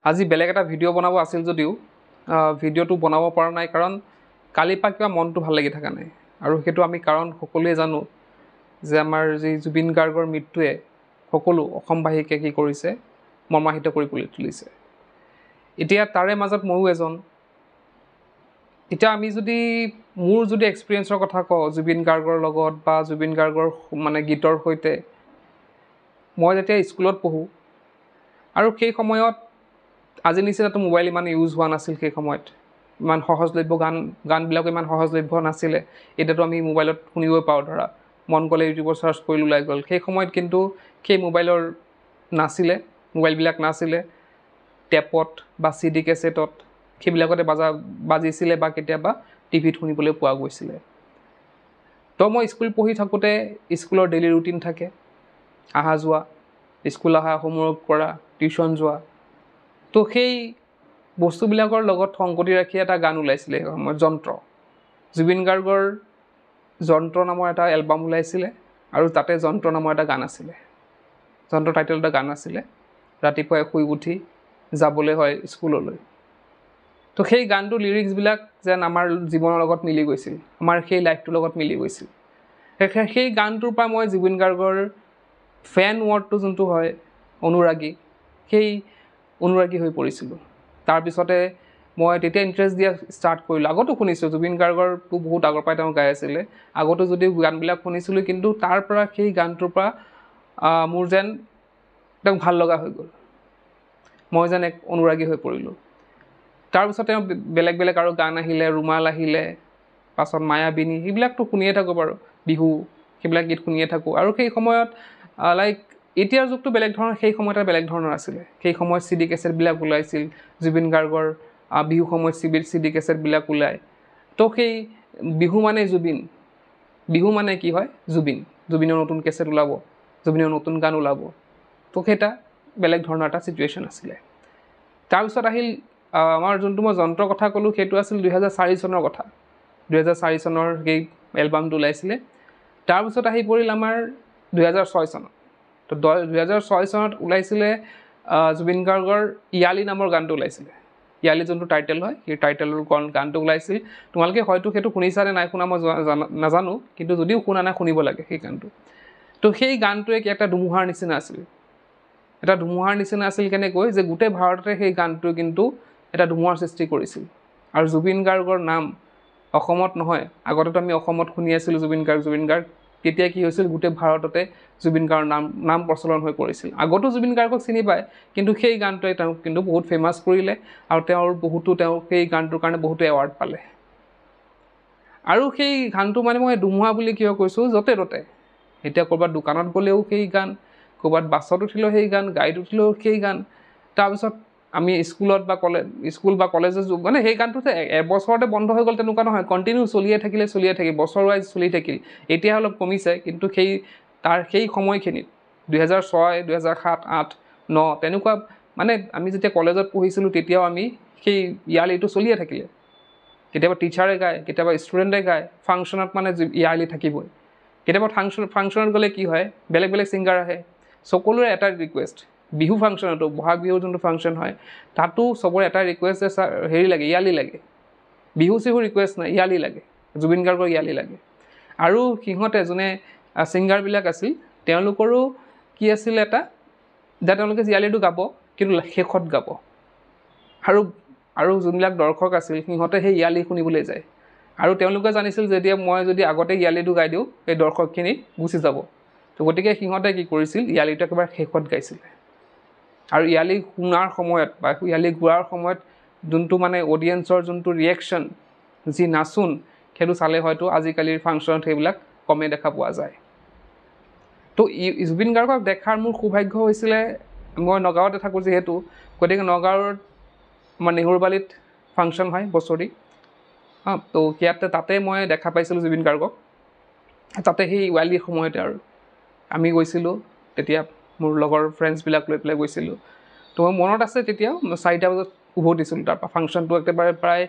আজি বেলেগ এটা ভিডিঅ' বনাব আছিল যদিও ভিডিঅ'টো বনাব পৰা নাই কাৰণ কালিৰ পৰা কিবা মনটো ভাল লাগি থকা নাই আৰু সেইটো আমি কাৰণ সকলোৱে জানো যে আমাৰ যি জুবিন গাৰ্গৰ মৃত্যুৱে সকলো অসমবাসীকে কি কৰিছে মৰ্মাহিত কৰি তুলিছে এতিয়া তাৰে মাজত ময়ো এজন এতিয়া আমি যদি মোৰ যদি এক্সপিৰিয়েঞ্চৰ কথা কওঁ জুবিন গাৰ্গৰ লগত বা জুবিন গাৰ্গৰ মানে গীতৰ সৈতে মই যেতিয়া স্কুলত পঢ়োঁ আৰু সেই সময়ত আজি নিচিনাতো মোবাইল ইমান ইউজ হোৱা নাছিল সেই সময়ত ইমান সহজলভ্য গানবিলাকো ইমান সহজলভ্য নাছিলে এতিয়াতো আমি মোবাইলত শুনিবই পাওঁ ধৰা মন গ'লে ইউটিউবত চাৰ্চ কৰি ওলাই গ'ল সেই সময়ত কিন্তু সেই মোবাইলৰ মোবাইলবিলাক নাছিলে টেপত বা CD কেছেটত সেইবিলাকতে বাজিছিলে বা কেতিয়াবা টিভিত শুনিবলৈ পোৱা গৈছিলে তো মই স্কুল পঢ়ি থাকোঁতে স্কুলৰ ডেইলি ৰুটিন থাকে অহা যোৱা স্কুল অহা হোমৱৰ্ক কৰা টিউশ্যন যোৱা তো সেই বস্তুবিলাকৰ লগত সংগতি ৰাখি এটা গান ওলাইছিলে সময়ত যন্ত্ৰ জুবিন গাৰ্গৰ যন্ত্ৰ নামৰ এটা এলবাম ওলাইছিলে আৰু তাতে যন্ত্ৰ নামৰ এটা গান আছিলে যন্ত্ৰ টাইটেল এটা গান আছিলে ৰাতিপুৱাই শুই উঠি যাবলৈ হয় স্কুললৈ তো সেই গানটোৰ লিৰিক্সবিলাক যেন আমাৰ জীৱনৰ লগত মিলি গৈছিল আমাৰ সেই লাইফটোৰ লগত মিলি গৈছিল সেই গানটোৰ পৰা মই জুবিন গাৰ্গৰ ফেন ৱৰ্ডটো যোনটো হয় অনুৰাগী সেই অনুৰাগী হৈ পৰিছিলোঁ তাৰপিছতে মই তেতিয়া ইণ্টাৰেষ্ট দিয়া ষ্টাৰ্ট কৰিলোঁ আগতো শুনিছোঁ জুবিন গাৰ্গৰটো বহুত আগৰ পৰাই তেওঁ গাই আছিলে আগতো যদিও গানবিলাক শুনিছিলোঁ কিন্তু তাৰ পৰা সেই গানটোৰ পৰা মোৰ যেন একদম ভাল লগা হৈ গ'ল মই যেন এক অনুৰাগী হৈ পৰিলোঁ তাৰপিছত তেওঁ বেলেগ বেলেগ আৰু গান আহিলে ৰুমাল আহিলে পাছত মায়াবিনী সেইবিলাকতো শুনিয়ে থাকোঁ বাৰু বিহু সেইবিলাক গীত শুনিয়ে থাকোঁ আৰু সেই সময়ত লাইক এতিয়াৰ যুগটো বেলেগ ধৰণৰ সেই সময়ত বেলেগ ধৰণৰ আছিলে সেই সময়ত CD কেছেটবিলাক ওলাইছিল জুবিন গাৰ্গৰ বিহু সময়ত CD কেছেটবিলাক ওলায় তো সেই বিহু মানে জুবিন বিহু মানে কি হয় জুবিনৰ নতুন কেছেট ওলাব জুবিনৰ নতুন গান ওলাব তো সেইটা বেলেগ ধৰণৰ এটা চিটুৱেশ্যন আছিলে তাৰপিছত আহিল আমাৰ যোনটো মই যন্ত্ৰৰ কথা ক'লোঁ সেইটো আছিল 2004 চনৰ কথা 2004 চনৰ সেই এলবামটো ওলাইছিলে তাৰপিছত আহি পৰিল আমাৰ 2006 চনত তো 2006 চনত ওলাইছিলে জুবিন গাৰ্গৰ ইয়ালি নামৰ গানটো ওলাইছিলে ইয়ালি যোনটো টাইটেল হয় সেই টাইটেলৰ গানটো ওলাইছিল তোমালোকে হয়তো সেইটো শুনিছা নে নাই শুনা মই নাজানো কিন্তু যদিও শুনা নাই শুনিব লাগে সেই গানটো তো সেই গানটোৱে কি এটা ধুমুহাৰ নিচিনা আছিল এটা ধুমুহাৰ নিচিনা আছিল কেনেকৈ যে গোটেই ভাৰততে সেই গানটোৱে কিন্তু এটা ধুমুহাৰ সৃষ্টি কৰিছিল আৰু জুবিন গাৰ্গৰ নাম অসমত নহয় আগতেতো আমি অসমত শুনি আছিলোঁ জুবিন গাৰ্গ তেতিয়া কি হৈছিল গোটেই ভাৰততে জুবিন গাৰ্গৰ নাম প্ৰচলন হৈ পৰিছিল আগতো জুবিন গাৰ্গক চিনি পায় কিন্তু সেই গানটোৱে তেওঁক কিন্তু বহুত ফেমাছ কৰিলে আৰু তেওঁ সেই গানটোৰ কাৰণে বহুতো এৱাৰ্ড পালে আৰু সেই গানটো মানে মই ধুমুহা বুলি কিয় কৈছোঁ য'তে ত'তে এতিয়া ক'ৰবাত দোকানত গ'লেও সেই গান ক'ৰবাত বাছত উঠিলেও সেই গান গাড়ীত উঠিলেও সেই গান তাৰপিছত আমি স্কুল বা কলেজত মানে সেই গানটো এবছৰতে বন্ধ হৈ গ'ল তেনেকুৱা নহয় কণ্টিনিউ চলিয়ে থাকিল বছৰ ৱাইজ চলি থাকিল এতিয়া অলপ কমিছে কিন্তু সেই সময়খিনিত 2006 2007 8 9 তেনেকুৱা মানে আমি যেতিয়া কলেজত পঢ়িছিলোঁ তেতিয়াও আমি সেই ইয়ালিটো চলিয়ে থাকিলে কেতিয়াবা টিচাৰে গায় কেতিয়াবা ষ্টুডেণ্টে গায় ফাংচনত মানে ইয়ালি থাকিবই কেতিয়াবা ফাংচনত গ'লে কি হয় বেলেগ বেলেগ ছিংগাৰ আহে সকলোৰে এটা ৰিকুৱেষ্ট বিহু ফাংচনতো বহাগ বিহুৰ যোনটো ফাংচন হয় তাতো চবৰে এটা ৰিকুৱেষ্ট যে হেৰি লাগে ইয়ালি লাগে বিহু চিহু ৰিকুৱেষ্ট নাই ইয়ালি লাগে জুবিন গাৰ্গৰ ইয়ালি লাগে আৰু সিহঁতে যোনে ছিংগাৰবিলাক আছিল তেওঁলোকৰো কি আছিল এটা যে তেওঁলোকে ইয়ালিটো গাব কিন্তু শেষত গাব আৰু যোনবিলাক দৰ্শক আছিল সিহঁতে সেই ইয়ালি শুনিবলৈ যায় আৰু তেওঁলোকে জানিছিল যেতিয়া মই যদি আগতে ইয়ালিটো গাই দিওঁ সেই দৰ্শকখিনি গুচি যাব তো গতিকে সিহঁতে কি কৰিছিল ইয়ালিটো একেবাৰে শেষত গাইছিলে আৰু ইয়ালি শুনাৰ সময়ত বা ইয়ালি গোৱাৰ সময়ত যোনটো মানে অডিয়েঞ্চৰ যোনটো ৰিয়েকশ্যন যি নাচোন সেইটো চালে হয়তো আজিকালিৰ ফাংচনত সেইবিলাক কমেই দেখা পোৱা যায় তো জুবিন গাৰ্গক দেখাৰ মোৰ সৌভাগ্য হৈছিলে মই নগাঁৱতে থাকোঁ যিহেতু গতিকে নগাঁৱত আমাৰ নেহৰুবালিত ফাংচন হয় বছৰি তো তাতে মই দেখা পাইছিলোঁ জুবিন গাৰ্গক তাতে সেই ইয়ালিৰ সময়তে আৰু আমি গৈছিলোঁ তেতিয়া মোৰ লগৰ ফ্ৰেণ্ডছবিলাক লৈ পেলাই গৈছিলোঁ তো মোৰ মনত আছে তেতিয়াও 4টা বজাত উভতিছিলোঁ তাৰপৰা ফাংচনটো একেবাৰে প্ৰায়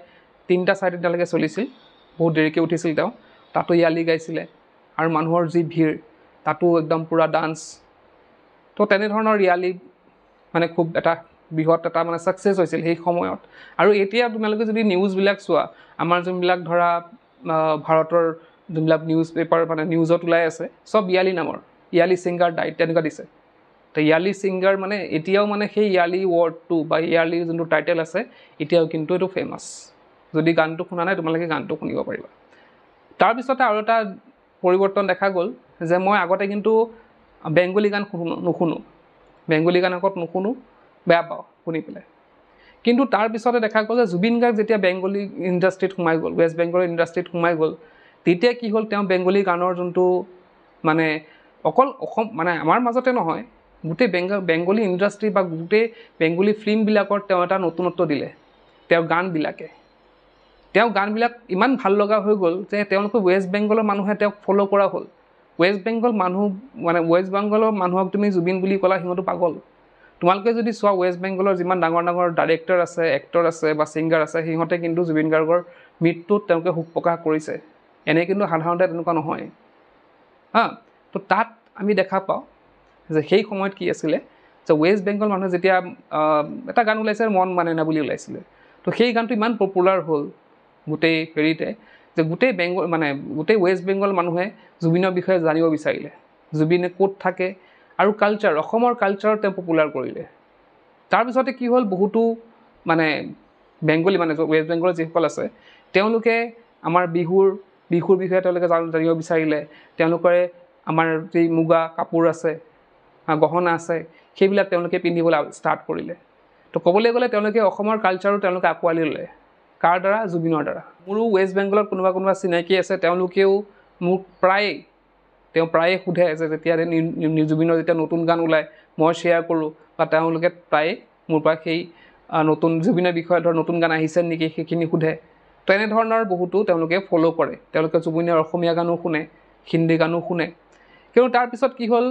3টা 4টালৈকে চলিছিল বহুত দেৰিকৈ উঠিছিল তেওঁ তাতো ইয়ালি গাইছিলে আৰু মানুহৰ যি ভিৰ তাতো একদম পূৰা ডান্স তো তেনেধৰণৰ ইয়ালি মানে খুব এটা বৃহৎ এটা মানে ছাকচেছ হৈছিল সেই সময়ত আৰু এতিয়া তোমালোকে যদি নিউজবিলাক চোৱা আমাৰ যোনবিলাক ধৰা ভাৰতৰ যোনবিলাক নিউজ পেপাৰ মানে নিউজত ওলাই আছে চব ইয়ালি নামৰ ইয়ালি ছিংগাৰ ডাইট তেনেকুৱা দিছে তো ইয়ালি ছিংগাৰ মানে এতিয়াও মানে সেই ইয়ালি ৱৰ্ডটো বা ইয়ালি যোনটো টাইটেল আছে এতিয়াও কিন্তু এইটো ফেমাছ যদি গানটো শুনা নাই তোমালোকে গানটো শুনিব পাৰিবা তাৰপিছতে আৰু এটা পৰিৱৰ্তন দেখা গ'ল যে মই আগতে কিন্তু বেংগলী গান নুশুনো বেংগলী গান আগত নুশুনো বেয়া পাওঁ শুনি পেলাই কিন্তু তাৰপিছতে দেখা গ'ল যে জুবিন গাৰ্গ যেতিয়া বেংগলী ইণ্ডাষ্ট্ৰীত সোমাই গ'ল ৱেষ্ট বেংগলৰ ইণ্ডাষ্ট্ৰীত সোমাই গ'ল তেতিয়া কি হ'ল তেওঁ বেংগলী গানৰ যোনটো মানে অকল অসম মানে আমাৰ মাজতে নহয় গোটেই বেংগলী ইণ্ডাষ্ট্ৰী বা গোটেই বেংগলী ফিল্মবিলাকৰ তেওঁ এটা নতুনত্ব দিলে তেওঁৰ গানবিলাক ইমান ভাল লগা হৈ গ'ল যে তেওঁলোকে ৱেষ্ট বেংগলৰ মানুহে তেওঁক ফ'ল' কৰা হ'ল ৱেষ্ট বেংগল মানুহ মানে ৱেষ্ট বেংগলৰ মানুহক তুমি জুবিন বুলি ক'লা সিহঁতো পাগল তোমালোকে যদি চোৱা ৱেষ্ট বেংগলৰ যিমান ডাঙৰ ডাঙৰ ডাইৰেক্টৰ আছে এক্টৰ আছে বা ছিংগাৰ আছে সিহঁতে কিন্তু জুবিন গাৰ্গৰ মৃত্যুত তেওঁলোকে শোক প্ৰকাশ কৰিছে এনে কিন্তু সাধাৰণতে তেনেকুৱা নহয় তো তাত আমি দেখা পাওঁ যে সেই সময়ত কি আছিলে যে ৱেষ্ট বেংগল মানুহে যেতিয়া এটা গান ওলাইছে মন মানে না বুলি ওলাইছিলে তো সেই গানটো ইমান পপুলাৰ হ'ল গোটেই হেৰিতে যে গোটেই ৱেষ্ট বেংগল মানুহে জুবিনৰ বিষয়ে জানিব বিচাৰিলে জুবিনে ক'ত থাকে আৰু কালচাৰ অসমৰ কালচাৰত তেওঁ পপুলাৰ কৰিলে তাৰপিছতে কি হ'ল বহুতো মানে বেংগলী মানে ৱেষ্ট বেংগলৰ যিসকল আছে তেওঁলোকে আমাৰ বিহুৰ বিষয়ে তেওঁলোকে জানিব বিচাৰিলে তেওঁলোকে আমাৰ যি মুগা কাপোৰ আছে গহনা আছে সেইবিলাক তেওঁলোকে পিন্ধিবলৈ ষ্টাৰ্ট কৰিলে তো ক'বলৈ গ'লে তেওঁলোকে অসমৰ কালচাৰো তেওঁলোকে আঁকোৱালি ল'লে কাৰ দ্বাৰা জুবিনৰ দ্বাৰা মোৰো ৱেষ্ট বেংগলত কোনোবা চিনাকি আছে তেওঁলোকেও মোক প্ৰায়ে সোধে যে যেতিয়া জুবিনৰ যেতিয়া নতুন গান ওলায় মই শ্বেয়াৰ কৰোঁ বা তেওঁলোকে প্ৰায়ে মোৰ পৰা সেই নতুন জুবিনৰ বিষয়ে ধৰ নতুন গান আহিছে নেকি সেইখিনি সোধে তো এনেধৰণৰ বহুতো তেওঁলোকে ফ'ল' কৰে তেওঁলোকে জুবিনৰ অসমীয়া গানো শুনে হিন্দী গানো শুনে কিন্তু তাৰপিছত কি হ'ল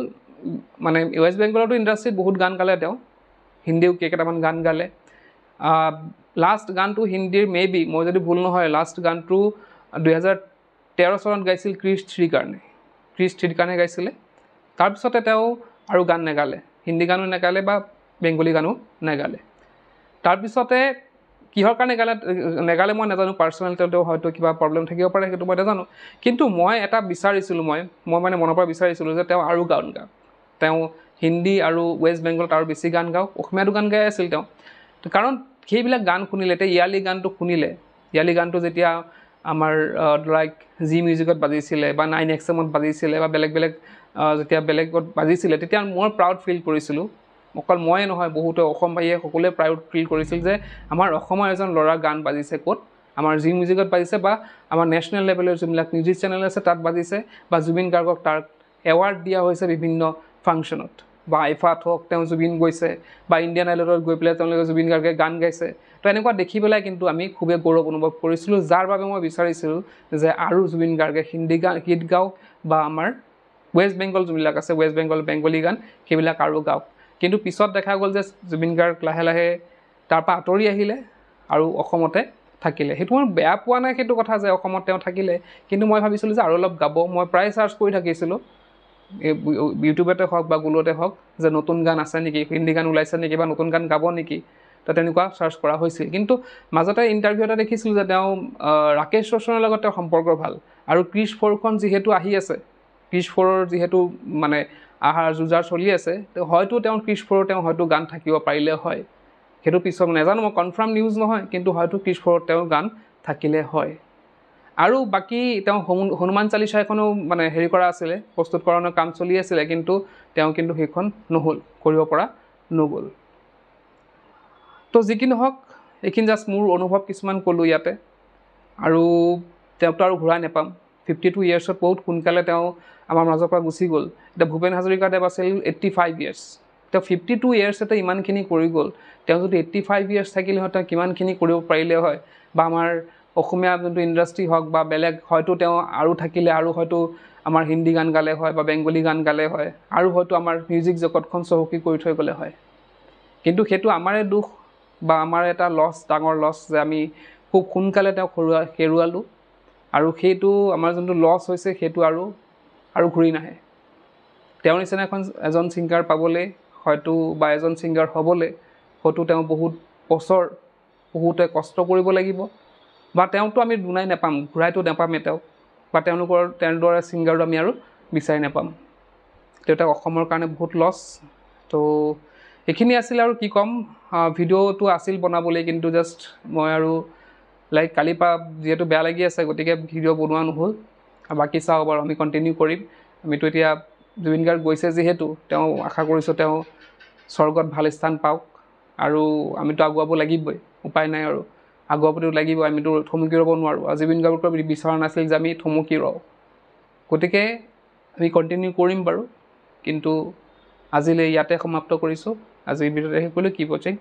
মানে ৱেষ্ট বেংগলতো ইণ্ডাষ্ট্ৰীত বহুত গান গালে তেওঁ হিন্দীও কেইটামান গান গালে লাষ্ট গানটো হিন্দীৰ মেবি মই যদি ভুল নহয় লাষ্ট গানটো 2013 চনত গাইছিল ক্ৰিছ 3 কাৰণে গাইছিলে তাৰপিছতে তেওঁ আৰু গান নেগালে হিন্দী গানো নেগালে বা বেংগলী গানো নেগালে তাৰপিছতে কিহৰ কাৰণে নেগালে মই নাজানো পাৰ্চনেল তেওঁ হয়তো কিবা প্ৰব্লেম থাকিব পাৰে সেইটো মই নাজানো কিন্তু মই এটা বিচাৰিছিলোঁ মই মানে মনৰ পৰা বিচাৰিছিলোঁ যে তেওঁ আৰু গান গাওক তেওঁ হিন্দী আৰু ৱেষ্ট বেংগলত আৰু বেছি গান গাওক অসমীয়াটো গান গাই আছিল তেওঁ কাৰণ সেইবিলাক গান শুনিলে এতিয়া ইয়ালি গানটো যেতিয়া আমাৰ লাইক জি মিউজিকত বাজিছিলে বা 9XMত বাজিছিলে বা বেলেগ যেতিয়া বেলেগত বাজিছিলে তেতিয়া মই প্ৰাউড ফিল কৰিছিলোঁ অকল ময়ে নহয় বহুতে অসমবাসীয়ে সকলোৱে প্ৰাউড ফিল কৰিছিল যে আমাৰ অসমৰ এজন ল'ৰা গান বাজিছে ক'ত আমাৰ জি মিউজিকত বাজিছে বা আমাৰ নেশ্যনেল লেভেলৰ যোনবিলাক মিউজিক চেনেল আছে তাত বাজিছে বা জুবিন গাৰ্গক তাৰ এৱাৰ্ড দিয়া হৈছে বিভিন্ন ফাংচনত বা আইফাত হওক তেওঁ জুবিন গৈছে বা ইণ্ডিয়ান আইডলত গৈ পেলাই তেওঁলোকে জুবিন গাৰ্গে গান গাইছে তো এনেকুৱা দেখি পেলাই কিন্তু আমি খুবেই গৌৰৱ অনুভৱ কৰিছিলোঁ যাৰ বাবে মই বিচাৰিছিলোঁ যে আৰু জুবিন গাৰ্গে হিন্দী গীত গাওক বা আমাৰ ৱেষ্ট বেংগল যোনবিলাক আছে ৱেষ্ট বেংগল বেংগলী গান সেইবিলাক আৰু গাওক কিন্তু পিছত দেখা গ'ল যে জুবিন গাৰ্গ লাহে লাহে তাৰপৰা আঁতৰি আহিলে আৰু অসমতে থাকিলে সেইটো মই বেয়া পোৱা নাই সেইটো কথা যে অসমত তেওঁ থাকিলে কিন্তু মই ভাবিছিলোঁ যে আৰু অলপ গাব মই প্ৰায় চাৰ্চ কৰি থাকিছিলোঁ ইউটিউবতে হওক বা গুগলতে হওক যে নতুন গান আছে নেকি হিন্দী গান ওলাইছে নেকি বা নতুন গান গাব নেকি তো তেনেকুৱা চাৰ্চ কৰা হৈছিল কিন্তু মাজতে ইণ্টাৰভিউ এটা দেখিছিলোঁ যে তেওঁ ৰাকেশ ৰোশনৰ লগত তেওঁৰ সম্পৰ্ক ভাল আৰু ক্ৰিছ 4খন যিহেতু আহি আছে ক্ৰিছ 4ৰ যিহেতু মানে আহাৰ যুঁজাৰ চলি আছে তো হয়তো তেওঁ ক্ৰিছ 4ৰ তেওঁ হয়তো গান থাকিব পাৰিলে হয় সেইটো পিছত নাজানো মই কনফাৰ্ম নিউজ নহয় কিন্তু হয়তো ক্ৰিছ 4ৰ তেওঁৰ গান থাকিলে হয় আৰু বাকী তেওঁ হনুমান চালিচা এখনো মানে হেৰি কৰা আছিলে প্ৰস্তুতকৰণৰ কাম চলি আছিলে কিন্তু তেওঁ কিন্তু সেইখন নহ'ল কৰিব পৰা নগ'ল তো যি কি নহওক এইখিনি জাষ্ট মোৰ অনুভৱ কিছুমান ক'লোঁ ইয়াতে আৰু তেওঁকতো আৰু ঘূৰাই নাপাম 52 ইয়াৰ্ছত বহুত সোনকালে তেওঁ আমাৰ মাজৰ পৰা গুচি গ'ল এতিয়া ভূপেন হাজৰিকাদেৱ আছিল 85 ইয়াৰ্ছ তেওঁ 52 ইয়াৰ্ছতে ইমানখিনি কৰি গ'ল তেওঁ যদি 85 ইয়াৰ্ছ থাকিলে হয় তেওঁ কিমানখিনি কৰিব পাৰিলে হয় বা আমাৰ অসমীয়া যোনটো ইণ্ডাষ্ট্ৰী হওক বা বেলেগ হয়তো তেওঁ আৰু থাকিলে আৰু হয়তো আমাৰ হিন্দী গান গালে হয় বা বেংগলী গান গালে হয় আৰু হয়তো আমাৰ মিউজিক জগতখন চহকী কৰি থৈ গ'লে হয় কিন্তু সেইটো আমাৰে দুখ বা আমাৰ এটা লছ ডাঙৰ লছ যে আমি খুব সোনকালে তেওঁক হেৰুৱালোঁ আৰু সেইটো আমাৰ যোনটো লছ হৈছে সেইটো আৰু ঘূৰি নাহে তেওঁৰ নিচিনা এজন ছিংগাৰ পাবলৈ হয়তো বা এজন ছিংগাৰ হ'বলৈ হয়তো তেওঁ বহুত বছৰ বহুতে কষ্ট কৰিব লাগিব বা তেওঁতো আমি দুনাই নাপাম ঘূৰাইতো নাপামেই তেওঁক বা তেওঁৰ ছিংগাৰটো আমি আৰু বিচাৰি নাপাম তেওঁ অসমৰ কাৰণে বহুত লছ তো এইখিনি আছিল আৰু কি ক'ম ভিডিঅ'টো আছিল বনাবলৈ কিন্তু জাষ্ট মই আৰু লাইক কালিৰ পৰা যিহেতু বেয়া লাগি আছে গতিকে ভিডিঅ' বনোৱা নহ'ল বাকী চাওঁ বাৰু আমি কণ্টিনিউ কৰিম আমিতো এতিয়া জুবিন গাৰ্গ গৈছে যিহেতু তেওঁ আশা কৰিছোঁ তেওঁ স্বৰ্গত ভাল স্থান পাওক আৰু আমিতো আগুৱাব লাগিবই উপায় নাই আৰু আগুৱাবতো লাগিব আমিতো থমকি ৰ'ব নোৱাৰোঁ আৰু জুবিন গাৰ্গক বিচৰা নাছিল যে আমি থমকি ৰওঁ গতিকে আমি কণ্টিনিউ কৰিম বাৰু কিন্তু আজিলৈ ইয়াতে সমাপ্ত কৰিছোঁ আজিৰ ভিডিঅ'তে শেষ কৰিলোঁ কি ৱাচিং